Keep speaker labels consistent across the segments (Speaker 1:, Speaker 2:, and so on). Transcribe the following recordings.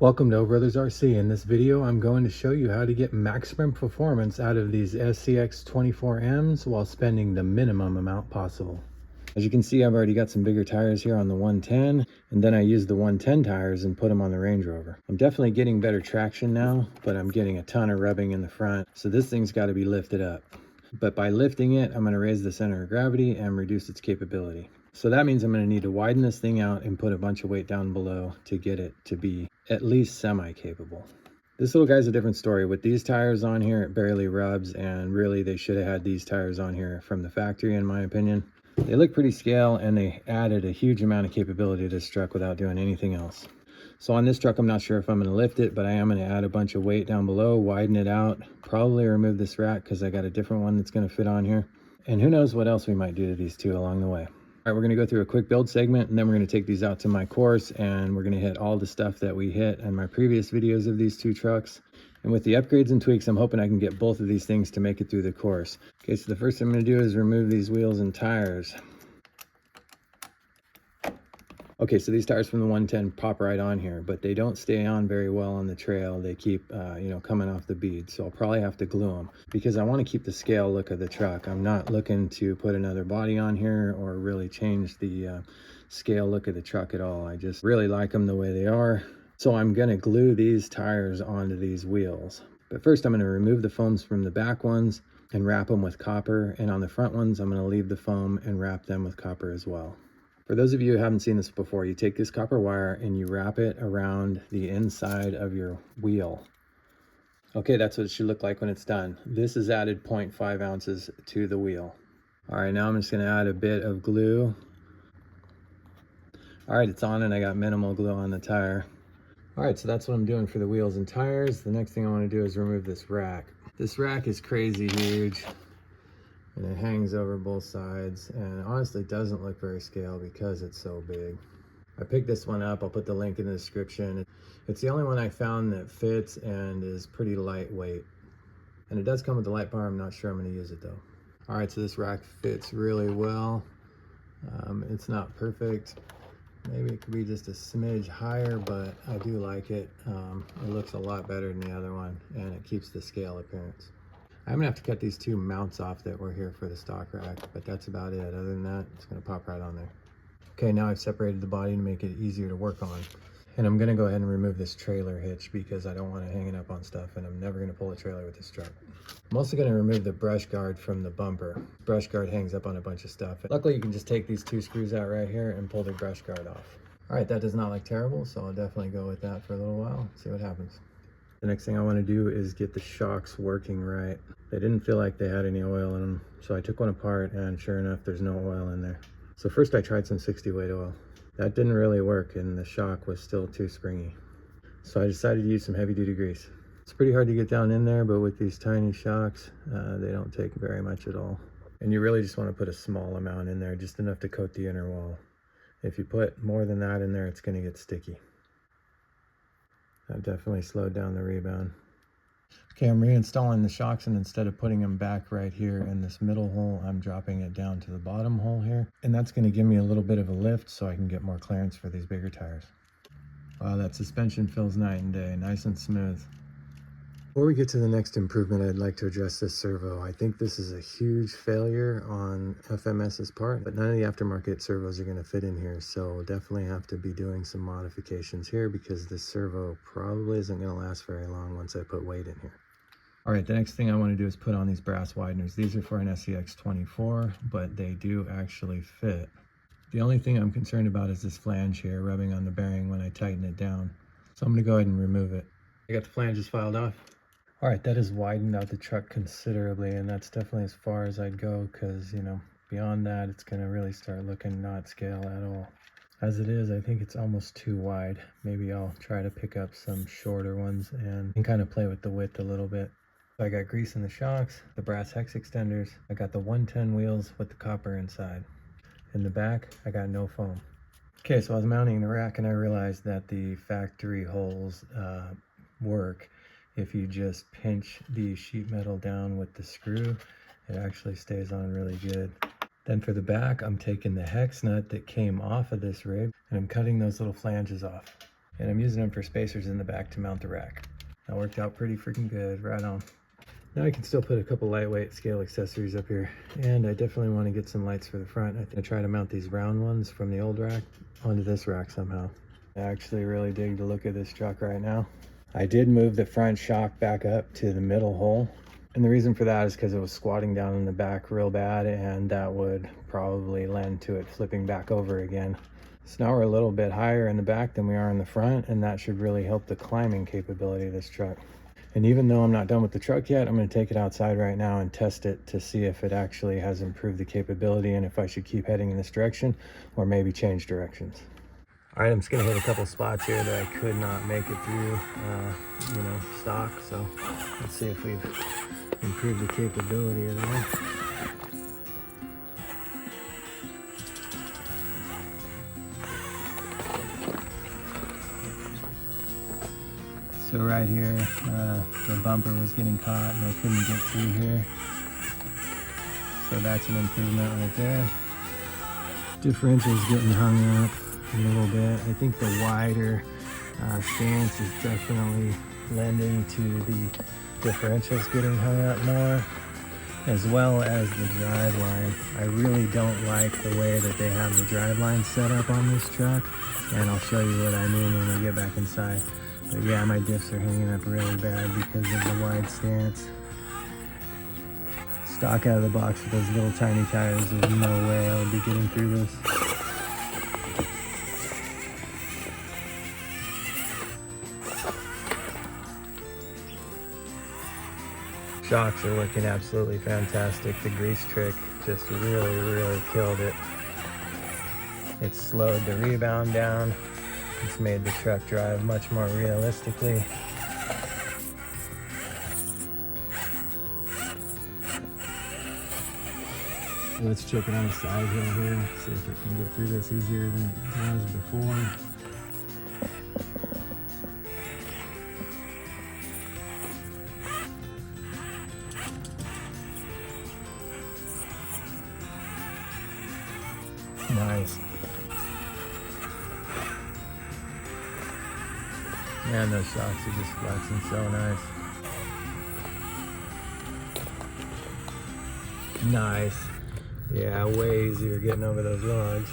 Speaker 1: Welcome to Brothers RC. In this video, I'm going to show you how to get maximum performance out of these fcx24m's while spending the minimum amount possible. As you can see, I've already got some bigger tires here on the 110, and then I used the 110 tires and put them on the Range Rover. I'm definitely getting better traction now, but I'm getting a ton of rubbing in the front, so this thing's got to be lifted up. But by lifting it, I'm going to raise the center of gravity and reduce its capability. So that means I'm going to need to widen this thing out and put a bunch of weight down below to get it to be at least semi-capable. This little guy's a different story. With these tires on here, it barely rubs, and really they should have had these tires on here from the factory, in my opinion. They look pretty scale, and they added a huge amount of capability to this truck without doing anything else. So on this truck, I'm not sure if I'm going to lift it, but I am going to add a bunch of weight down below, widen it out, probably remove this rack because I got a different one that's going to fit on here. And who knows what else we might do to these two along the way. All right, we're going to go through a quick build segment, and then we're going to take these out to my course, and we're going to hit all the stuff that we hit in my previous videos of these two trucks. And with the upgrades and tweaks, I'm hoping I can get both of these things to make it through the course. Okay, so the first thing I'm going to do is remove these wheels and tires. Okay, so these tires from the 110 pop right on here, but they don't stay on very well on the trail. They keep, coming off the bead. So I'll probably have to glue them because I want to keep the scale look of the truck. I'm not looking to put another body on here or really change the scale look of the truck at all. I just really like them the way they are. So I'm going to glue these tires onto these wheels. But first I'm going to remove the foams from the back ones and wrap them with copper. And on the front ones, I'm going to leave the foam and wrap them with copper as well. For those of you who haven't seen this before, you take this copper wire and you wrap it around the inside of your wheel. Okay, that's what it should look like when it's done. This is added 0.5 ounces to the wheel. All right, now I'm just gonna add a bit of glue. All right, it's on and I got minimal glue on the tire. All right, so that's what I'm doing for the wheels and tires. The next thing I wanna do is remove this rack. This rack is crazy huge, and it hangs over both sides, and honestly doesn't look very scale because it's so big. I picked this one up. I'll put the link in the description. It's the only one I found that fits and is pretty lightweight, and it does come with the light bar. I'm not sure I'm going to use it though. All right, so this rack fits really well. It's not perfect. Maybe it could be just a smidge higher, but I do like it. It looks a lot better than the other one, and it keeps the scale appearance. I'm gonna have to cut these two mounts off that were here for the stock rack, but that's about it. Other than that, it's gonna pop right on there. Okay, now I've separated the body to make it easier to work on. And I'm gonna go ahead and remove this trailer hitch because I don't want to hang it up on stuff, and I'm never gonna pull a trailer with this truck. I'm also gonna remove the brush guard from the bumper. Brush guard hangs up on a bunch of stuff. Luckily, you can just take these two screws out right here and pull the brush guard off. All right, that does not look terrible, so I'll definitely go with that for a little while, see what happens. The next thing I want to do is get the shocks working right. They didn't feel like they had any oil in them, so I took one apart, and sure enough, there's no oil in there. So first I tried some 60 weight oil. That didn't really work, and the shock was still too springy. So I decided to use some heavy duty grease. It's pretty hard to get down in there, but with these tiny shocks, they don't take very much at all. And you really just want to put a small amount in there, just enough to coat the inner wall. If you put more than that in there, it's going to get sticky. That definitely slowed down the rebound. Okay, I'm reinstalling the shocks, and instead of putting them back right here in this middle hole, I'm dropping it down to the bottom hole here. And that's going to give me a little bit of a lift so I can get more clearance for these bigger tires. Wow, that suspension feels night and day, nice and smooth. Before we get to the next improvement, I'd like to address this servo. I think this is a huge failure on FMS's part, but none of the aftermarket servos are going to fit in here, so we'll definitely have to be doing some modifications here because this servo probably isn't going to last very long once I put weight in here. All right, the next thing I want to do is put on these brass wideners. These are for an fcx24, but they do actually fit. The only thing I'm concerned about is this flange here rubbing on the bearing when I tighten it down. So I'm going to go ahead and remove it. I got the flanges filed off. All right, that has widened out the truck considerably, and that's definitely as far as I'd go because, beyond that, it's going to really start looking not scale at all. As it is, I think it's almost too wide. Maybe I'll try to pick up some shorter ones and kind of play with the width a little bit. So I got grease in the shocks, the brass hex extenders. I got the 110 wheels with the copper inside. In the back, I got no foam. Okay, so I was mounting the rack and I realized that the factory holes work. If you just pinch the sheet metal down with the screw, it actually stays on really good. Then for the back, I'm taking the hex nut that came off of this rig and I'm cutting those little flanges off. And I'm using them for spacers in the back to mount the rack. That worked out pretty freaking good, right on. Now I can still put a couple lightweight scale accessories up here, and I definitely want to get some lights for the front. I'm gonna try to mount these round ones from the old rack onto this rack somehow. I actually really dig the look of this truck right now. I did move the front shock back up to the middle hole, and the reason for that is because it was squatting down in the back real bad, and that would probably lend to it flipping back over again. So now we're a little bit higher in the back than we are in the front, and that should really help the climbing capability of this truck. And even though I'm not done with the truck yet, I'm going to take it outside right now and test it to see if it actually has improved the capability and if I should keep heading in this direction or maybe change directions. All right, I'm just going to hit a couple spots here that I could not make it through, stock. So let's see if we've improved the capability of that. So right here, the bumper was getting caught and I couldn't get through here. So that's an improvement right there. Differential's getting hung up a little bit. I think the wider stance is definitely lending to the differentials getting hung up more, as well as the driveline. I really don't like the way that they have the driveline set up on this truck, and I'll show you what I mean when we get back inside. But yeah, my diffs are hanging up really bad because of the wide stance. Stock out of the box with those little tiny tires, there's no way I would be getting through this. Shocks are working absolutely fantastic. The grease trick just really killed it. It slowed the rebound down. It's made the truck drive much more realistically. Let's check it on the side hill here, see if it can get through this easier than it was before. Nice. Man, those shocks are just flexing so nice. Nice. Yeah, way easier getting over those logs.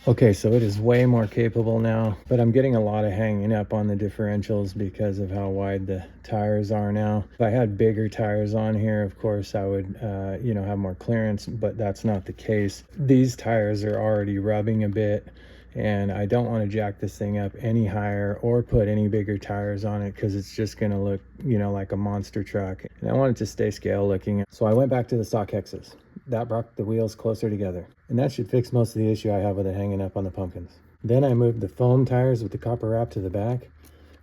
Speaker 1: Okay, so it is way more capable now, but I'm getting a lot of hanging up on the differentials because of how wide the tires are now. If I had bigger tires on here, of course, I would, have more clearance, but that's not the case. These tires are already rubbing a bit, and I don't want to jack this thing up any higher or put any bigger tires on it because it's just going to look, like a monster truck. And I want it to stay scale looking. So I went back to the stock hexes. That brought the wheels closer together. And that should fix most of the issue I have with it hanging up on the pumpkins. Then I moved the foam tires with the copper wrap to the back,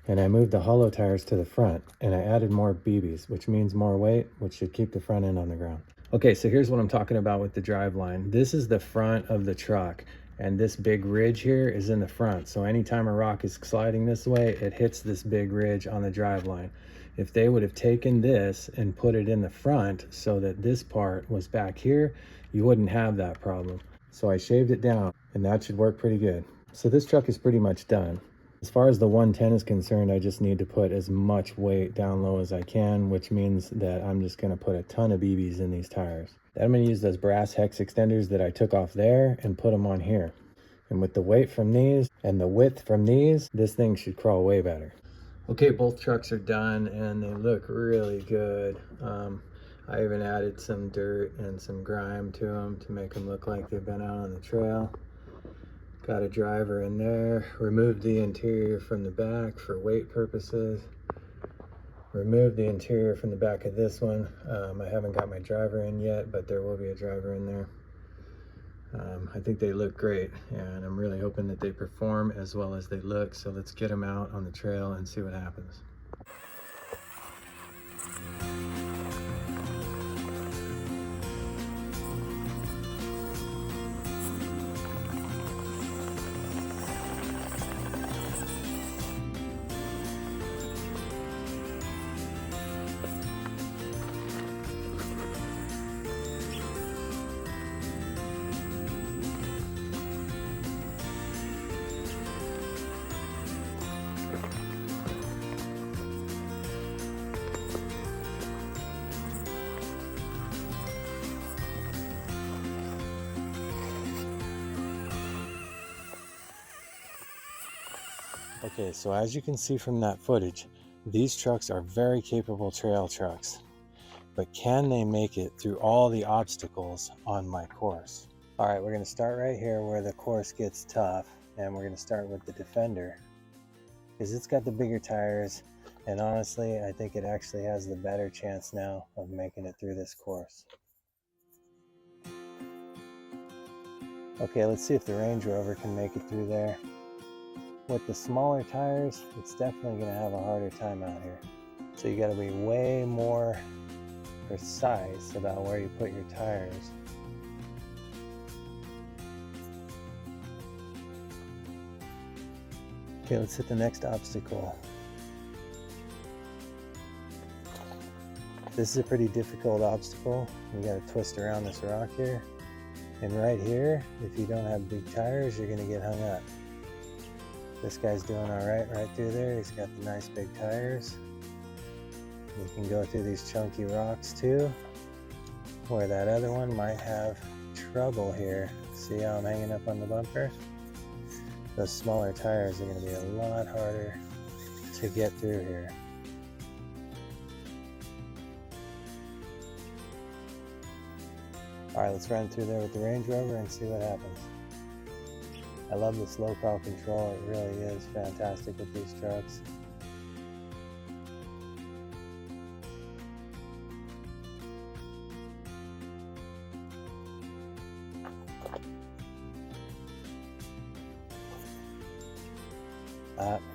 Speaker 1: and I moved the hollow tires to the front, and I added more BBs, which means more weight, which should keep the front end on the ground. Okay, so here's what I'm talking about with the drive line. This is the front of the truck, and this big ridge here is in the front. So anytime a rock is sliding this way, it hits this big ridge on the drive line. If they would have taken this and put it in the front so that this part was back here, you wouldn't have that problem. So I shaved it down, and that should work pretty good. So this truck is pretty much done. As far as the 110 is concerned, I just need to put as much weight down low as I can, which means that I'm just gonna put a ton of BBs in these tires. Then I'm gonna use those brass hex extenders that I took off there and put them on here. And with the weight from these and the width from these, this thing should crawl way better. Okay, both trucks are done and they look really good. I even added some dirt and some grime to them to make them look like they've been out on the trail. Got a driver in there. Removed the interior from the back for weight purposes. Removed the interior from the back of this one. I haven't got my driver in yet, but there will be a driver in there. I think they look great, and I'm really hoping that they perform as well as they look. So let's get them out on the trail and see what happens. Okay, so as you can see from that footage, these trucks are very capable trail trucks, but can they make it through all the obstacles on my course? All right, we're going to start right here where the course gets tough, and we're going to start with the Defender because it's got the bigger tires, and honestly, I think it actually has the better chance now of making it through this course. Okay, let's see if the Range Rover can make it through there. With the smaller tires, it's definitely going to have a harder time out here. So you got to be way more precise about where you put your tires. Okay, let's hit the next obstacle. This is a pretty difficult obstacle. You got to twist around this rock here. And right here, if you don't have big tires, you're going to get hung up. This guy's doing all right through there. He's got the nice big tires. You can go through these chunky rocks too, where that other one might have trouble here. See how I'm hanging up on the bumper? Those smaller tires are going to be a lot harder to get through here. All right, let's run through there with the Range Rover and see what happens. I love the slow crawl control. It really is fantastic with these trucks.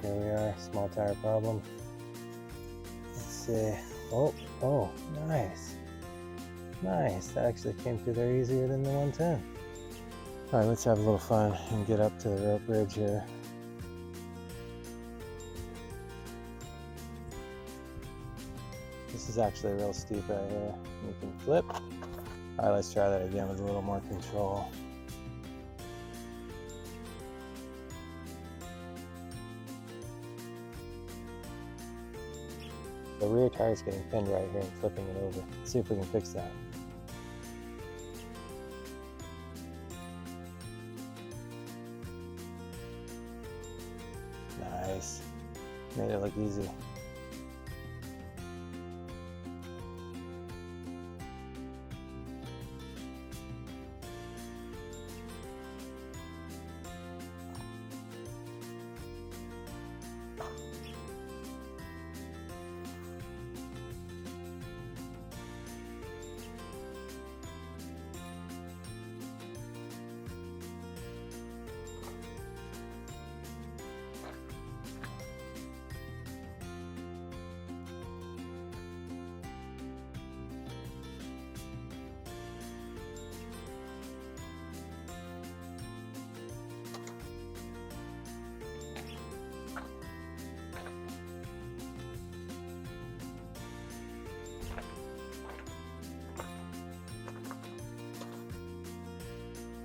Speaker 1: Here we are, small tire problem. Let's see. Oh, nice. Nice, that actually came through there easier than the 110. All right, let's have a little fun and get up to the rope bridge here. This is actually real steep right here. You can flip. All right, let's try that again with a little more control. The rear tire is getting pinned right here and flipping it over. Let's see if we can fix that. Nice. Made it look easy.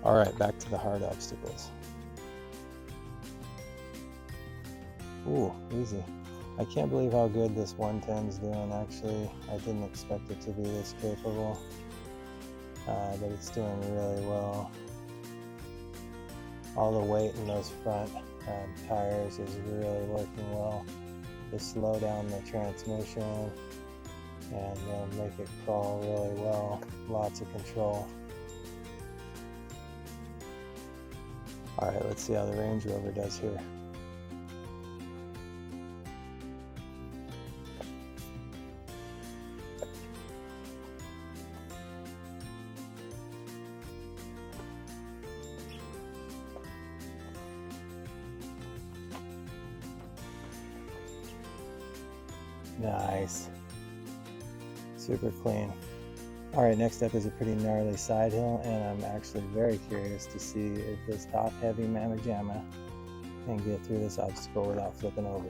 Speaker 1: All right, back to the hard obstacles. Ooh, easy. I can't believe how good this 110's doing, actually. I didn't expect it to be this capable, but it's doing really well. All the weight in those front tires is really working well to slow down the transmission and make it crawl really well. Lots of control. All right, let's see how the Range Rover does here. Nice. Super clean. All right, next up is a pretty gnarly side hill, and I'm actually very curious to see if this top-heavy mamma jamma can get through this obstacle without flipping over.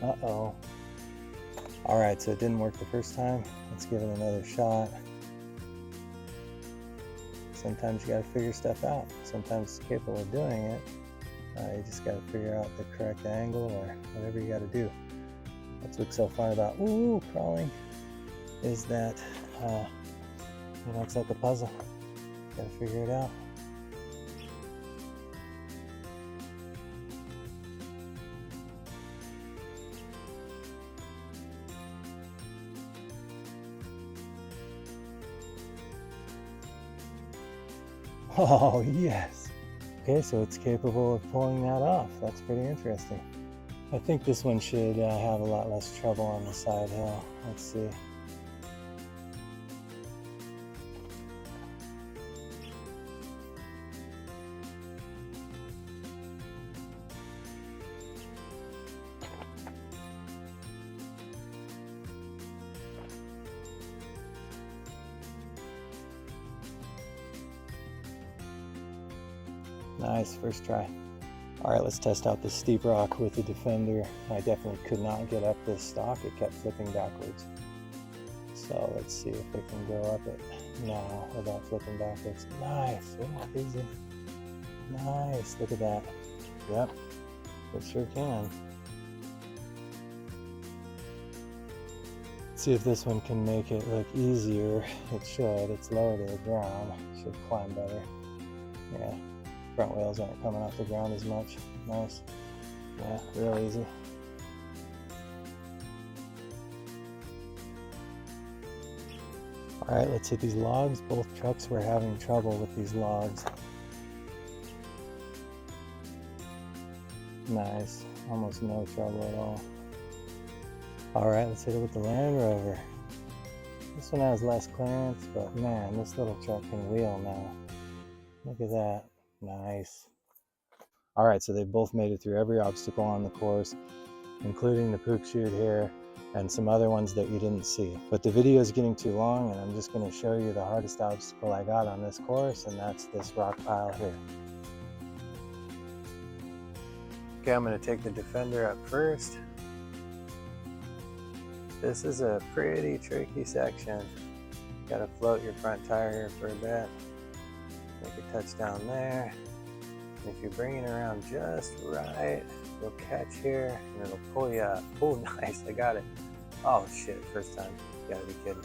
Speaker 1: Uh-oh. All right, so it didn't work the first time. Let's give it another shot. Sometimes you gotta figure stuff out. Sometimes it's capable of doing it. You just gotta figure out the correct angle or whatever you gotta do. What's look so fun about crawling is that it's like a puzzle. Gotta figure it out. Oh yes. Okay, so it's capable of pulling that off. That's pretty interesting. I think this one should have a lot less trouble on the side hill. Let's see. Nice, first try. All right, let's test out this steep rock with the Defender. I definitely could not get up this stalk. It kept flipping backwards. So let's see if I can go up it now without flipping backwards. Nice, oh, easy. Nice, look at that. Yep, it sure can. Let's see if this one can make it look easier. It should, it's lower to the ground. Should climb better. Yeah. Front wheels aren't coming off the ground as much. Nice. Yeah, real easy. All right, let's hit these logs. Both trucks were having trouble with these logs. Nice, almost no trouble at all. All right, let's hit it with the Land Rover. This one has less clearance, but man, this little truck can wheel now. Look at that. Nice. All right, so they both made it through every obstacle on the course, including the pook chute here and some other ones that you didn't see. But the video is getting too long, and I'm just going to show you the hardest obstacle I got on this course, and that's this rock pile here. Okay, I'm going to take the Defender up first. This is a pretty tricky section. Got to float your front tire here for a bit. Make a touch down there. And if you bring it around just right, you'll catch here and it'll pull you up. Oh, nice, I got it. Oh shit, first time. You gotta be kidding.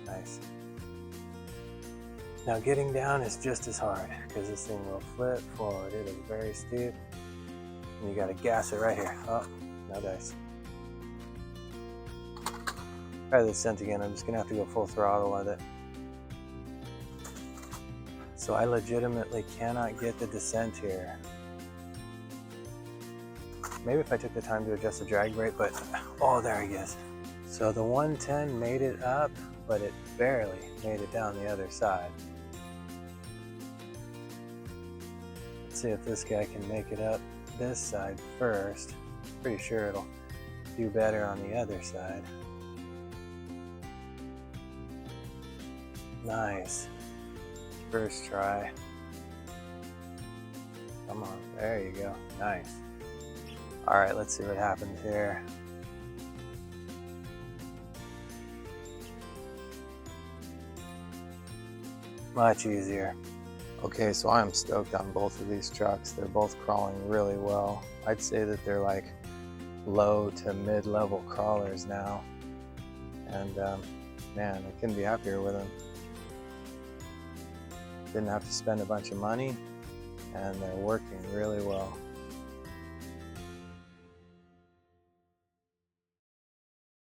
Speaker 1: Nice. Now getting down is just as hard because this thing will flip forward. It is very steep. And you gotta gas it right here. Oh, no dice. Try the descent again. I'm just gonna have to go full throttle with it. So I legitimately cannot get the descent here. Maybe if I took the time to adjust the drag brake, but oh, there he is. So the 110 made it up, but it barely made it down the other side. Let's see if this guy can make it up this side first. Pretty sure it'll do better on the other side. Nice. First try. Come on, there you go. Nice. All right, let's see what happens here. Much easier. Okay, so I'm stoked on both of these trucks. They're both crawling really well. I'd say that they're like low to mid-level crawlers now. And man, I couldn't be happier with them. Didn't have to spend a bunch of money, and they're working really well.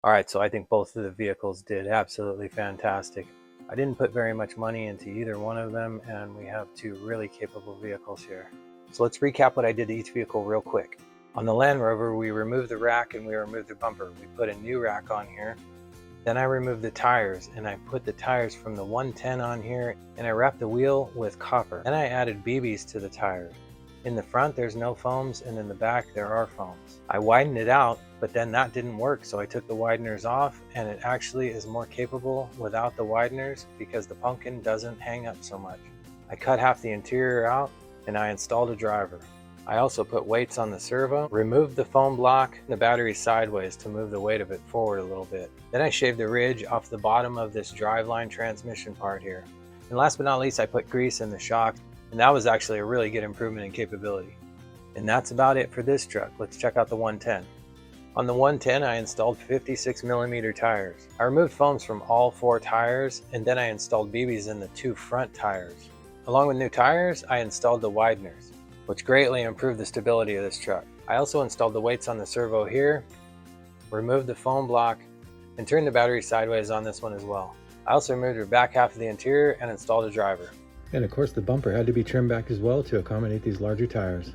Speaker 1: All right, so I think both of the vehicles did absolutely fantastic. I didn't put very much money into either one of them, and we have two really capable vehicles here. So let's recap what I did to each vehicle real quick. On the Land Rover, we removed the rack and we removed the bumper. We put a new rack on here. Then I removed the tires and I put the tires from the 110 on here, and I wrapped the wheel with copper. Then I added BBs to the tires. In the front there's no foams, and in the back there are foams. I widened it out, but then that didn't work, so I took the wideners off, and it actually is more capable without the wideners because the pumpkin doesn't hang up so much. I cut half the interior out and I installed a driver. I also put weights on the servo, removed the foam block and the battery sideways to move the weight of it forward a little bit. Then I shaved the ridge off the bottom of this driveline transmission part here. And last but not least, I put grease in the shock, and that was actually a really good improvement in capability. And that's about it for this truck. Let's check out the 110. On the 110, I installed 56mm tires. I removed foams from all 4 tires, and then I installed BBs in the 2 front tires. Along with new tires, I installed the wideners, which greatly improved the stability of this truck. I also installed the weights on the servo here, removed the foam block, and turned the battery sideways on this one as well. I also removed the back half of the interior and installed a driver. And of course the bumper had to be trimmed back as well to accommodate these larger tires.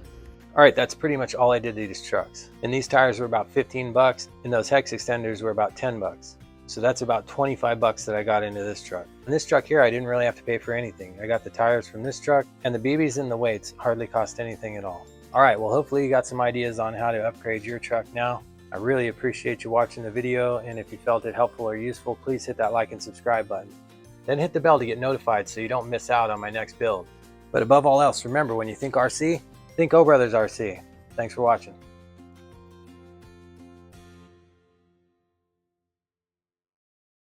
Speaker 1: Alright, that's pretty much all I did to these trucks. And these tires were about 15 bucks, and those hex extenders were about 10 bucks. So that's about 25 bucks that I got into this truck. And this truck here, I didn't really have to pay for anything. I got the tires from this truck, and the BBs and the weights hardly cost anything at all. Alright, well hopefully you got some ideas on how to upgrade your truck now. I really appreciate you watching the video, and if you felt it helpful or useful, please hit that like and subscribe button. Then hit the bell to get notified so you don't miss out on my next build. But above all else, remember, when you think RC, think O Brothers RC. Thanks for watching.